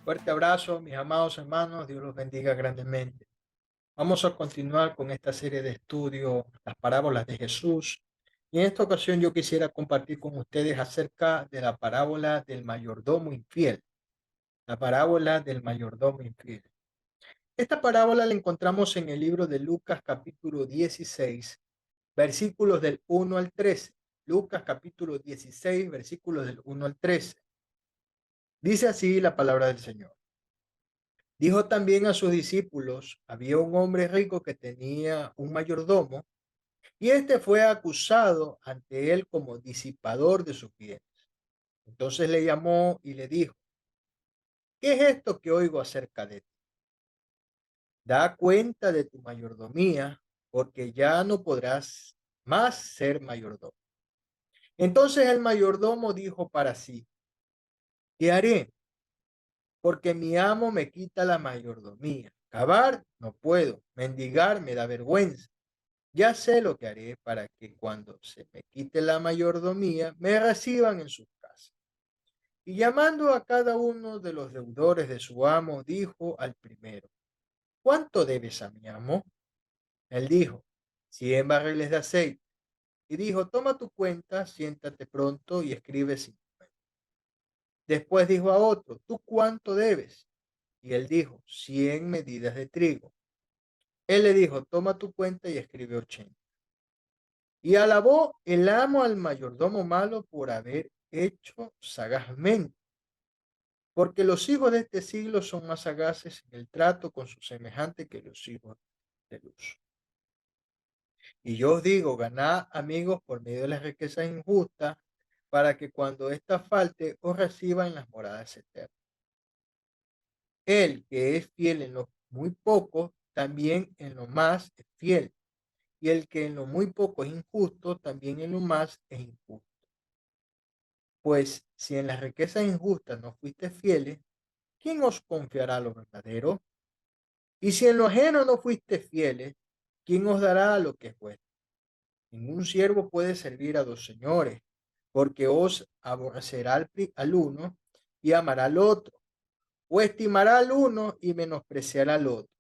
Fuerte abrazo, mis amados hermanos. Dios los bendiga grandemente. Vamos a continuar con esta serie de estudio, las parábolas de Jesús. Y en esta ocasión yo quisiera compartir con ustedes acerca de la parábola del mayordomo infiel. La parábola del mayordomo infiel. Esta parábola la encontramos en el libro de Lucas capítulo 16, versículos del 1 al 13. Lucas capítulo 16, versículos del 1 al 13. Dice así la palabra del Señor. Dijo también a sus discípulos, había un hombre rico que tenía un mayordomo, y éste fue acusado ante él como disipador de sus bienes. Entonces le llamó y le dijo, ¿qué es esto que oigo acerca de ti? Da cuenta de tu mayordomía, porque ya no podrás más ser mayordomo. Entonces el mayordomo dijo para sí, ¿qué haré? Porque mi amo me quita la mayordomía. Cavar no puedo, mendigar me da vergüenza. Ya sé lo que haré para que cuando se me quite la mayordomía, me reciban en sus casas. Y llamando a cada uno de los deudores de su amo, dijo al primero, ¿cuánto debes a mi amo? Él dijo, 100 barriles de aceite. Y dijo, toma tu cuenta, siéntate pronto y escribe 50. Después dijo a otro, ¿tú cuánto debes? Y él dijo, 100 medidas de trigo. Él le dijo, toma tu cuenta y escribe 80. Y alabó el amo al mayordomo malo por haber hecho sagazmente, porque los hijos de este siglo son más sagaces en el trato con su semejante que los hijos de luz. Y yo os digo, ganad amigos por medio de las riquezas injustas, para que cuando ésta falte os reciban las moradas eternas. El que es fiel en lo muy poco, también en lo más es fiel. Y el que en lo muy poco es injusto, también en lo más es injusto. Pues si en las riquezas injustas no fuiste fieles, ¿quién os confiará lo verdadero? Y si en lo ajeno no fuiste fieles, ¿quién os dará lo que es vuestro? Ningún siervo puede servir a dos señores, porque os aborrecerá al uno y amará al otro, o estimará al uno y menospreciará al otro.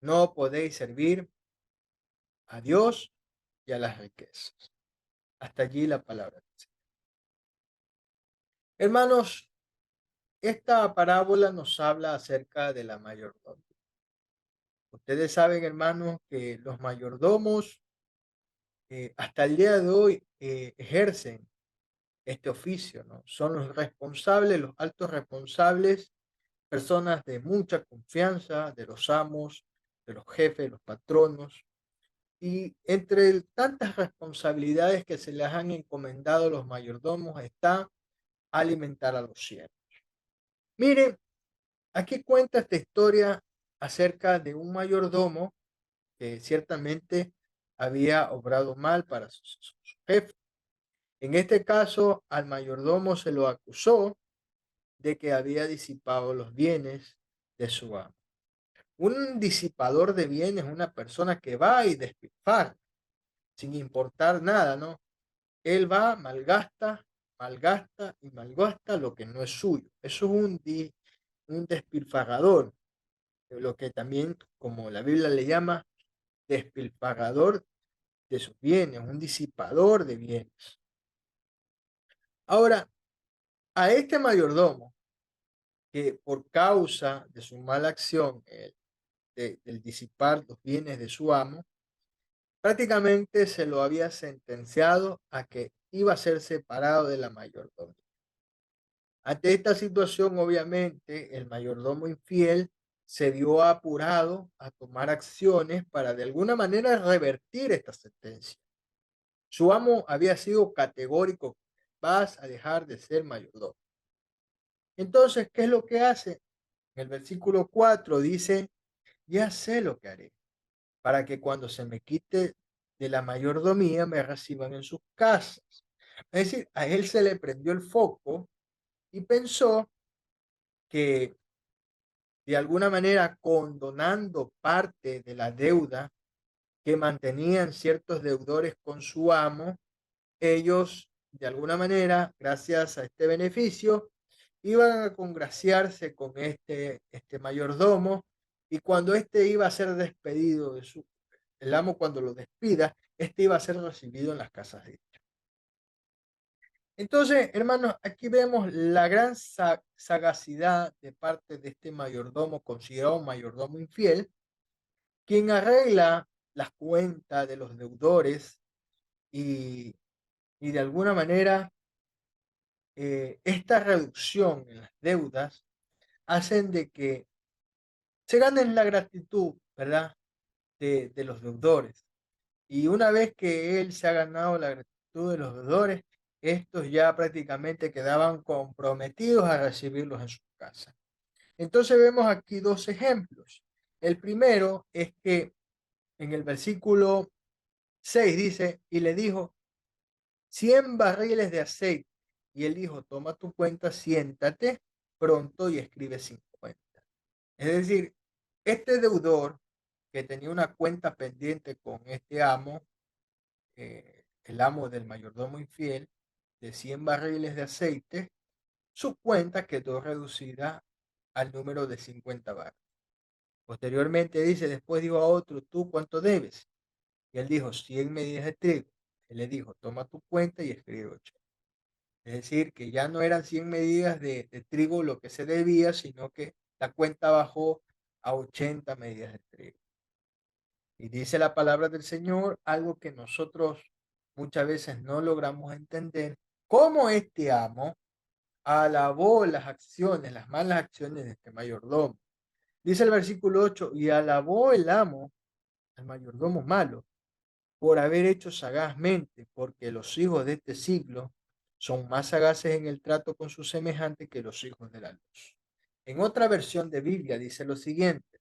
No podéis servir a Dios y a las riquezas. Hasta allí la palabra. Hermanos, esta parábola nos habla acerca de la mayordomía. Ustedes saben, hermanos, que los mayordomos hasta el día de hoy ejercen este oficio, ¿no? Son los responsables, los altos responsables, personas de mucha confianza de los amos, de los jefes, los patronos. Y entre tantas responsabilidades que se les han encomendado los mayordomos está alimentar a los siervos. Miren, aquí cuenta esta historia acerca de un mayordomo que ciertamente había obrado mal para su jefe. En este caso, al mayordomo se lo acusó de que había disipado los bienes de su amo. Un disipador de bienes, una persona que va y despilfarra sin importar nada, ¿no? Él va, malgasta, malgasta y malgasta lo que no es suyo. Eso es un despilfarrador, lo que también, como la Biblia le llama, despilfarrador de sus bienes, un disipador de bienes. Ahora, a este mayordomo, que por causa de su mala acción, del disipar los bienes de su amo, prácticamente se lo había sentenciado a que iba a ser separado de la mayordomía. Ante esta situación, obviamente, el mayordomo infiel se vio apurado a tomar acciones para de alguna manera revertir esta sentencia. Su amo había sido categórico: vas a dejar de ser mayordomo. Entonces, ¿qué es lo que hace? En el versículo 4 dice: ya sé lo que haré, para que cuando se me quite de la mayordomía me reciban en sus casas. Es decir, a él se le prendió el foco y pensó que de alguna manera condonando parte de la deuda que mantenían ciertos deudores con su amo, ellos de alguna manera, gracias a este beneficio, iban a congraciarse con este mayordomo, y cuando éste iba a ser despedido de su, el amo cuando lo despida, este iba a ser recibido en las casas de ellos. Entonces, hermanos, aquí vemos la gran sagacidad de parte de este mayordomo, considerado un mayordomo infiel, quien arregla las cuentas de los deudores y, y de alguna manera esta reducción en las deudas hacen de que se ganen la gratitud, ¿verdad? De los deudores. Y una vez que él se ha ganado la gratitud de los deudores, estos ya prácticamente quedaban comprometidos a recibirlos en su casa. Entonces vemos aquí dos ejemplos. El primero es que en el versículo 6 dice: y le dijo, 100 barriles de aceite. Y él dijo: toma tu cuenta, siéntate pronto y escribe 50. Es decir, este deudor que tenía una cuenta pendiente con este amo, el amo del mayordomo infiel, de 100 barriles de aceite, su cuenta quedó reducida al número de 50 barriles. Posteriormente dice: después dijo a otro, ¿tú cuánto debes? Y él dijo: 100 medidas de trigo. Él le dijo: toma tu cuenta y escribe 8. Es decir, que ya no eran 100 medidas de trigo lo que se debía, sino que la cuenta bajó a 80 medidas de trigo. Y dice la palabra del Señor algo que nosotros muchas veces no logramos entender: cómo este amo alabó las acciones, las malas acciones de este mayordomo. Dice el versículo 8: y alabó el amo al mayordomo malo por haber hecho sagazmente, porque los hijos de este siglo son más sagaces en el trato con sus semejantes que los hijos de la luz. En otra versión de Biblia dice lo siguiente: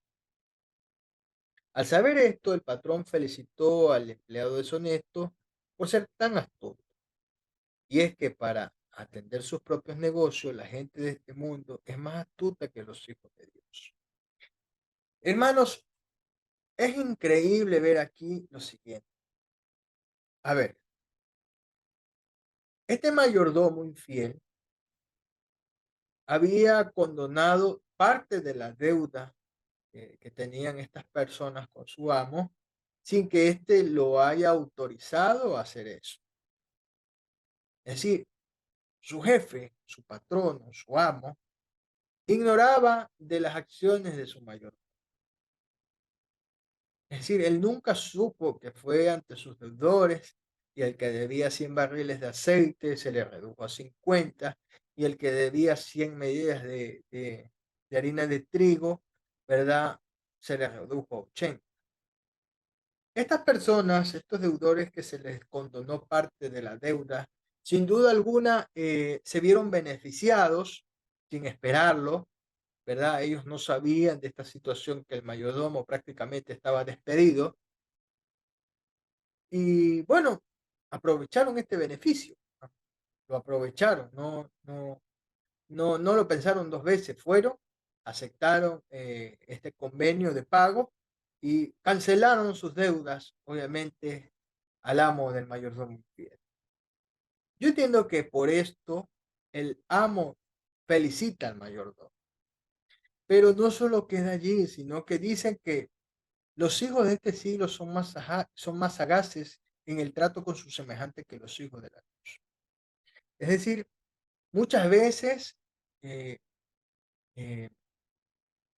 al saber esto, el patrón felicitó al empleado deshonesto por ser tan astuto. Y es que para atender sus propios negocios, la gente de este mundo es más astuta que los hijos de Dios. Hermanos, es increíble ver aquí lo siguiente. A ver, este mayordomo infiel había condonado parte de la deuda que tenían estas personas con su amo, sin que éste lo haya autorizado a hacer eso. Es decir, su jefe, su patrono, su amo, ignoraba de las acciones de su mayordomo. Es decir, él nunca supo que fue ante sus deudores, y el que debía 100 barriles de aceite se le redujo a 50, y el que debía 100 medidas de harina de trigo, ¿verdad? Se le redujo a 80. Estas personas, estos deudores que se les condonó parte de la deuda, sin duda alguna se vieron beneficiados sin esperarlo, ¿verdad? Ellos no sabían de esta situación, que el mayordomo prácticamente estaba despedido, y bueno, aprovecharon este beneficio, ¿no? Lo aprovecharon, no lo pensaron dos veces, fueron, aceptaron este convenio de pago y cancelaron sus deudas, obviamente, al amo del mayordomo infiel. Yo entiendo que por esto el amo felicita al mayordomo, pero no solo queda allí, sino que dicen que los hijos de este siglo son más sagaces en el trato con sus semejantes que los hijos de la luz. Es decir, muchas veces eh, eh,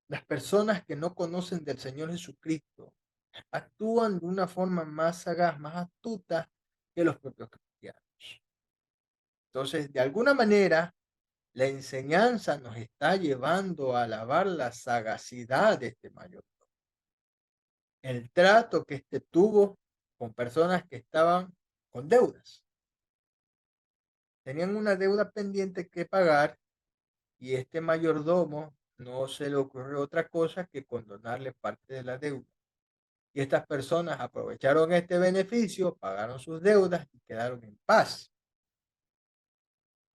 las personas que no conocen del Señor Jesucristo actúan de una forma más sagaz, más astuta que los propios cristianos. Entonces, de alguna manera, la enseñanza nos está llevando a alabar la sagacidad de este mayordomo, el trato que éste tuvo con personas que estaban con deudas. Tenían una deuda pendiente que pagar y este mayordomo no se le ocurrió otra cosa que condonarle parte de la deuda. Y estas personas aprovecharon este beneficio, pagaron sus deudas y quedaron en paz.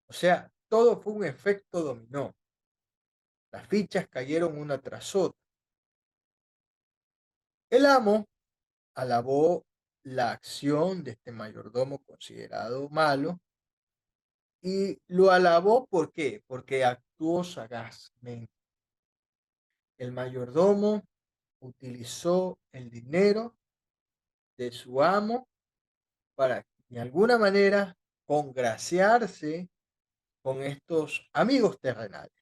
O sea, todo fue un efecto dominó. Las fichas cayeron una tras otra. El amo alabó la acción de este mayordomo considerado malo y lo alabó ¿por qué? Porque actuó sagazmente. El mayordomo utilizó el dinero de su amo para de alguna manera congraciarse con estos amigos terrenales.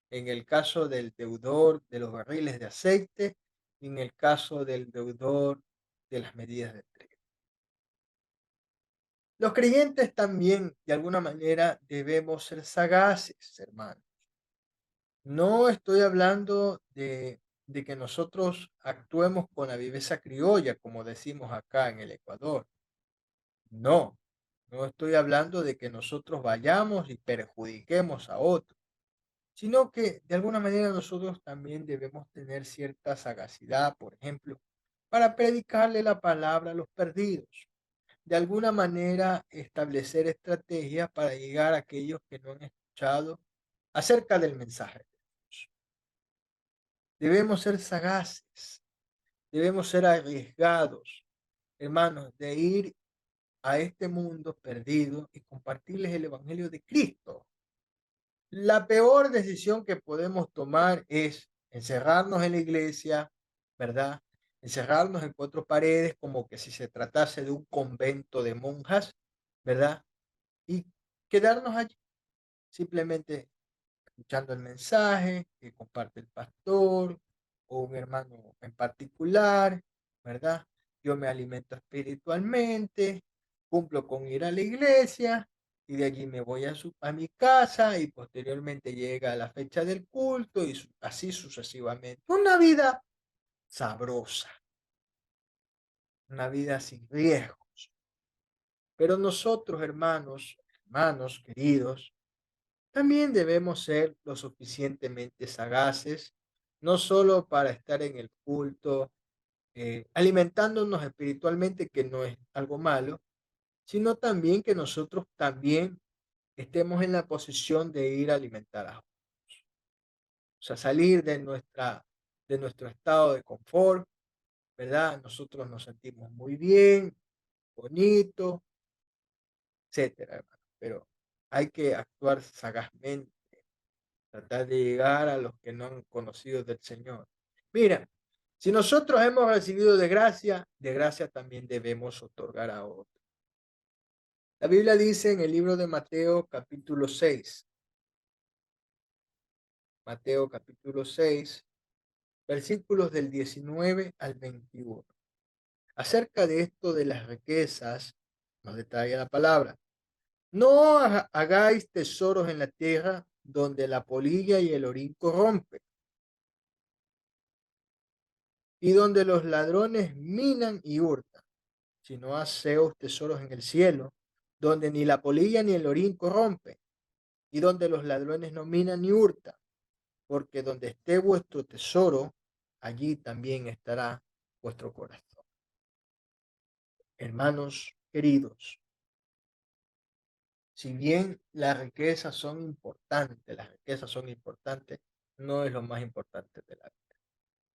En el caso del deudor de los barriles de aceite y en el caso del deudor de las medidas de entrega. Los creyentes también, de alguna manera, debemos ser sagaces, hermanos. No estoy hablando de que nosotros actuemos con la viveza criolla, como decimos acá en el Ecuador. No, no estoy hablando de que nosotros vayamos y perjudiquemos a otros, sino que de alguna manera nosotros también debemos tener cierta sagacidad, por ejemplo, para predicarle la palabra a los perdidos. De alguna manera establecer estrategias para llegar a aquellos que no han escuchado acerca del mensaje de Dios. Debemos ser sagaces, debemos ser arriesgados, hermanos, de ir a este mundo perdido y compartirles el Evangelio de Cristo. La peor decisión que podemos tomar es encerrarnos en la iglesia, ¿verdad? Encerrarnos en cuatro paredes como que si se tratase de un convento de monjas, ¿verdad? Y quedarnos allí, simplemente escuchando el mensaje que comparte el pastor o un hermano en particular, ¿verdad? Yo me alimento espiritualmente, cumplo con ir a la iglesia y de allí me voy a mi casa y posteriormente llega la fecha del culto y así sucesivamente. Una vida sabrosa, una vida sin riesgos. Pero nosotros, hermanos queridos, también debemos ser lo suficientemente sagaces, no solo para estar en el culto, alimentándonos espiritualmente, que no es algo malo, sino también que nosotros también estemos en la posición de ir a alimentar a otros. O sea, salir de nuestro estado de confort, ¿verdad? Nosotros nos sentimos muy bien, bonito, etcétera, hermano. Pero hay que actuar sagazmente, tratar de llegar a los que no han conocido del Señor. Mira, si nosotros hemos recibido de gracia también debemos otorgar a otros. La Biblia dice en el libro de Mateo capítulo 6, Mateo capítulo 6, versículos del 19 al 21. Acerca de esto de las riquezas, nos detalla la palabra. No hagáis tesoros en la tierra donde la polilla y el orín corrompen y donde los ladrones minan y hurtan, sino haceos tesoros en el cielo, donde ni la polilla ni el orín corrompen y donde los ladrones no minan ni hurtan, porque donde esté vuestro tesoro, allí también estará vuestro corazón. Hermanos queridos, si bien las riquezas son importantes, no es lo más importante de la vida.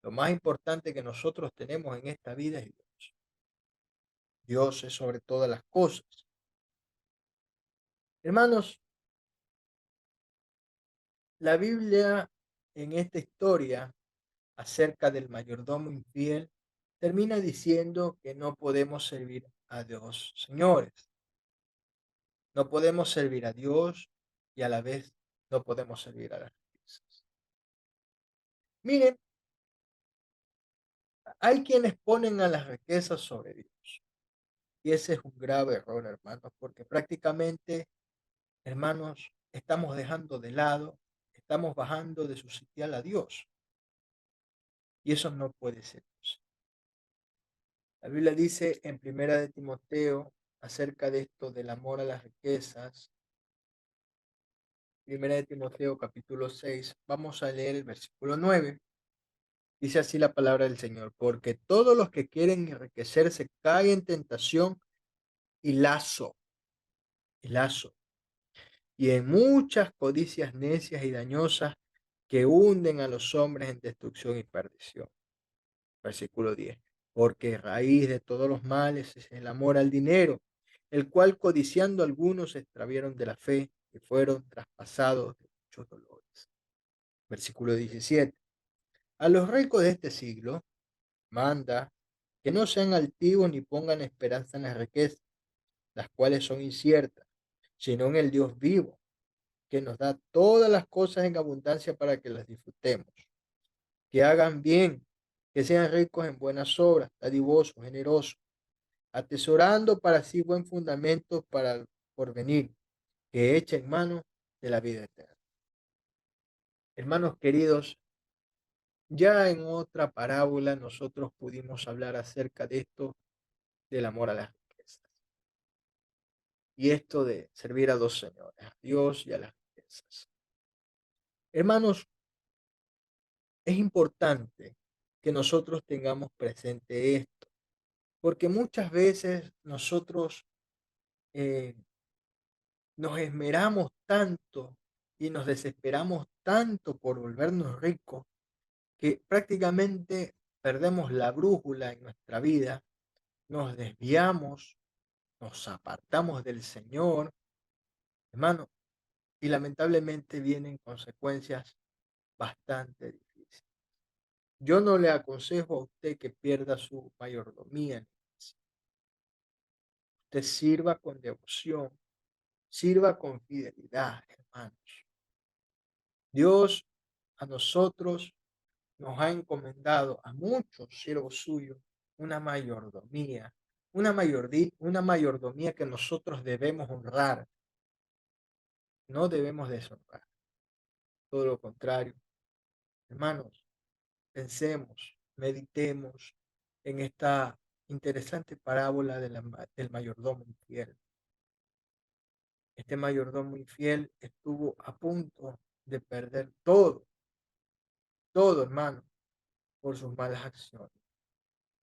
Lo más importante que nosotros tenemos en esta vida es Dios. Dios es sobre todas las cosas. Hermanos, la Biblia en esta historia acerca del mayordomo infiel termina diciendo que no podemos servir a Dios, señores. No podemos servir a Dios y a la vez no podemos servir a las riquezas. Miren, hay quienes ponen a las riquezas sobre Dios. Y ese es un grave error, hermanos, porque prácticamente, hermanos, estamos dejando de lado, estamos bajando de su sitial a Dios. Y eso no puede ser. La Biblia dice en Primera de Timoteo acerca de esto del amor a las riquezas. Primera de Timoteo capítulo 6, vamos a leer el versículo 9. Dice así la palabra del Señor, porque todos los que quieren enriquecerse caen en tentación y lazo, y en muchas codicias necias y dañosas que hunden a los hombres en destrucción y perdición. Versículo 10. Porque raíz de todos los males es el amor al dinero, el cual codiciando algunos se extravieron de la fe y fueron traspasados de muchos dolores. Versículo 17. A los ricos de este siglo manda que no sean altivos ni pongan esperanza en las riquezas, las cuales son inciertas, sino en el Dios vivo, que nos da todas las cosas en abundancia para que las disfrutemos. Que hagan bien, que sean ricos en buenas obras, dadivosos, generosos, atesorando para sí buen fundamento para el porvenir, que echen mano de la vida eterna. Hermanos queridos, ya en otra parábola nosotros pudimos hablar acerca de esto del amor a las riquezas y esto de servir a dos señores, a Dios y a las riquezas. Hermanos, es importante que nosotros tengamos presente esto, porque muchas veces nosotros eh, nos esmeramos tanto y nos desesperamos tanto por volvernos ricos que prácticamente perdemos la brújula en nuestra vida, nos desviamos, nos apartamos del Señor, hermano, y lamentablemente vienen consecuencias bastante difíciles. Yo no le aconsejo a usted que pierda su mayordomía. Usted sirva con devoción, sirva con fidelidad, hermanos. Dios a nosotros nos ha encomendado a muchos siervos suyos una mayordomía que nosotros debemos honrar, no debemos deshonrar. Todo lo contrario, hermanos, pensemos, meditemos en esta interesante parábola del mayordomo infiel. Este mayordomo infiel estuvo a punto de perder todo, todo, hermano, por sus malas acciones.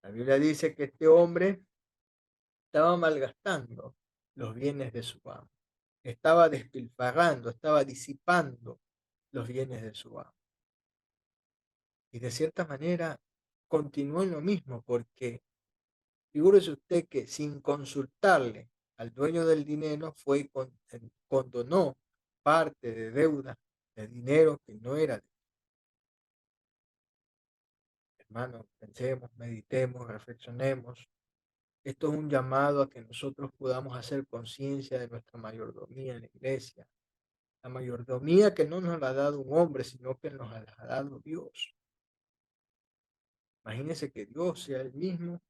La Biblia dice que este hombre estaba malgastando los bienes de su amo, estaba despilfarrando, estaba disipando los bienes de su amo. Y de cierta manera continuó en lo mismo, porque figúrese usted que sin consultarle al dueño del dinero fue y condonó parte de deuda de dinero que no era de hermano. Pensemos, meditemos, reflexionemos. Esto es un llamado a que nosotros podamos hacer conciencia de nuestra mayordomía en la iglesia. La mayordomía que no nos la ha dado un hombre, sino que nos la ha dado Dios. Imagínese que Dios sea el mismo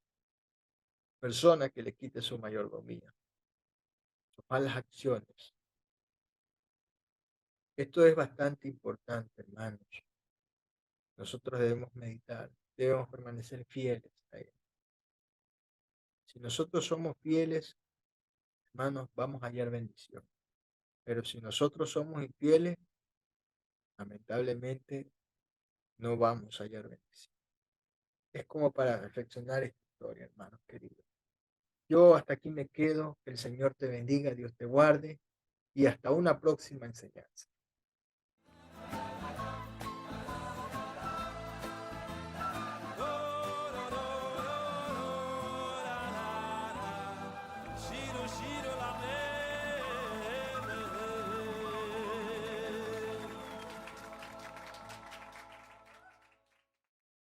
persona que le quite su mayordomía, sus malas acciones. Esto es bastante importante, hermanos. Nosotros debemos meditar, debemos permanecer fieles a Él. Si nosotros somos fieles, hermanos, vamos a hallar bendición. Pero si nosotros somos infieles, lamentablemente no vamos a hallar bendición. Es como para reflexionar esta historia, hermanos queridos. Yo hasta aquí me quedo. Que el Señor te bendiga, Dios te guarde y hasta una próxima enseñanza.